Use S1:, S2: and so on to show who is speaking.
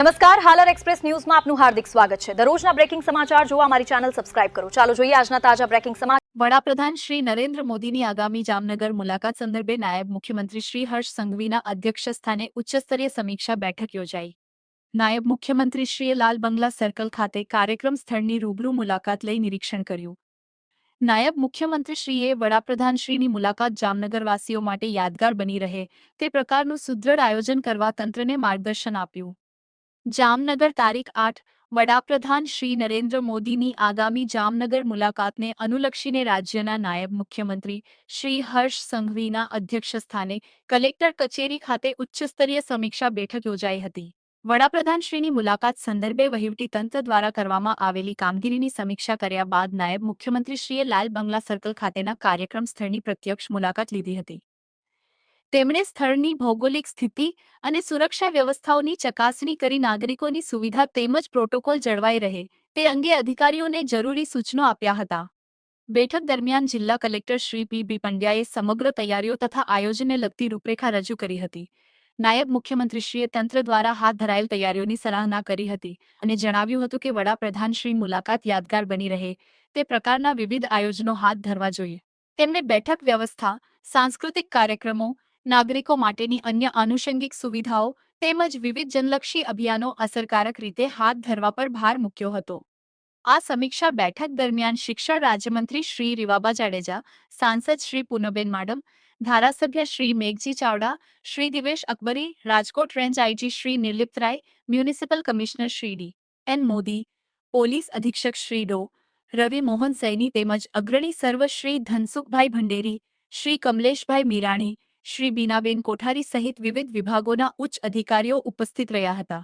S1: નમસ્કાર, હાલર એક્સપ્રેસ ન્યૂઝમાં આપનું હાર્દિક સ્વાગત છે। દરરોજના બ્રેકિંગ સમાચાર જોવા અમારી ચેનલ સબસ્ક્રાઇબ કરો। ચાલો જોઈએ આજના તાજા બ્રેકિંગ સમાચાર।
S2: વડાપ્રધાન શ્રી નરેન્દ્ર મોદીની આગામી જામનગર મુલાકાત સંદર્ભે નાયબ મુખ્યમંત્રી શ્રી હર્ષ સંઘવીના અધ્યક્ષસ્થાને ઉચ્ચસ્તરીય સમીક્ષા બેઠક યોજાઈ। નાયબ મુખ્યમંત્રીશ્રીએ લાલ બંગલા સર્કલ ખાતે કાર્યક્રમ સ્થળની રૂબરૂ મુલાકાત લઈ નિરીક્ષણ કર્યું। નાયબ મુખ્યમંત્રીશ્રીએ વડાપ્રધાનશ્રીની મુલાકાત જામનગરવાસીઓ માટે યાદગાર બની રહે તે પ્રકારનું સુદૃઢ આયોજન કરવા તંત્રને માર્ગદર્શન આપ્યું। જામનગર તારીખ 8 વડાપ્રધાન શ્રી નરેન્દ્ર મોદીની આગામી જામનગર મુલાકાતને અનુલક્ષીને રાજ્યના નાયબ મુખ્યમંત્રી શ્રી હર્ષ સંઘવીના અધ્યક્ષસ્થાને કલેક્ટર કચેરી ખાતે ઉચ્ચસ્તરીય સમીક્ષા બેઠક યોજાઈ હતી। વડાપ્રધાનશ્રીની મુલાકાત સંદર્ભે વહીવટીતંત્ર દ્વારા કરવામાં આવેલી કામગીરીની સમીક્ષા કર્યા બાદ નાયબ મુખ્યમંત્રીશ્રીએ લાલ બંગલા સર્કલ ખાતેના કાર્યક્રમ સ્થળની પ્રત્યક્ષ મુલાકાત લીધી હતી। તેમણે સ્થળની ભૌગોલિક સ્થિતિ અને સુરક્ષા વ્યવસ્થાઓની ચકાસણી કરી નાગરિકોની સુવિધા તેમજ પ્રોટોકોલ જળવાઈ રહે તે અંગે અધિકારીઓને જરૂરી સૂચનો આપ્યા હતા। બેઠક દરમિયાન જિલ્લા કલેક્ટર શ્રી પી પંડ્યાએ સમગ્ર તૈયારીઓ તથા આયોજનને લગતી રૂપરેખા રજૂ કરી હતી। નાયબ મુખ્યમંત્રીશ્રીએ તંત્ર દ્વારા હાથ ધરાયેલ તૈયારીઓની સરાહના કરી હતી અને જણાવ્યું હતું કે વડાપ્રધાનશ્રી મુલાકાત યાદગાર બની રહે તે પ્રકારના વિવિધ આયોજનો હાથ ધરવા જોઈએ। તેમણે બેઠક વ્યવસ્થા, સાંસ્કૃતિક કાર્યક્રમો, નાગરિકો માટેની અન્ય આનુષંગિક સુવિધાઓ તેમજ વિવિધ જનલક્ષી અભિયાનો અસરકારક રીતે હાથ ધરવા પર ભાર મૂક્યો હતો। આ સમીક્ષા બેઠક દરમિયાન શિક્ષણ રાજ્યમંત્રી શ્રી રીવાબા જાડેજા, સાંસદ શ્રી પૂનમબેન માડમ, ધારાસભ્ય Shri Meghji Chavda, Shri Divesh Akbari, Rajkot range IG Shri Nirlipt Rai, municipal commissioner Shri D N. Modi, police અધિક્ષક શ્રી ડો. રવિ મોહન સૈની તેમજ અગ્રણી સર્વ શ્રી ધનસુખભાઈ ભંડેરી, શ્રી કમલેશભાઈ મીરાણી, શ્રી બીનાબેન કોઠારી સહિત વિવિધ વિભાગોના ઉચ્ચ અધિકારીઓ ઉપસ્થિત રહ્યા હતા।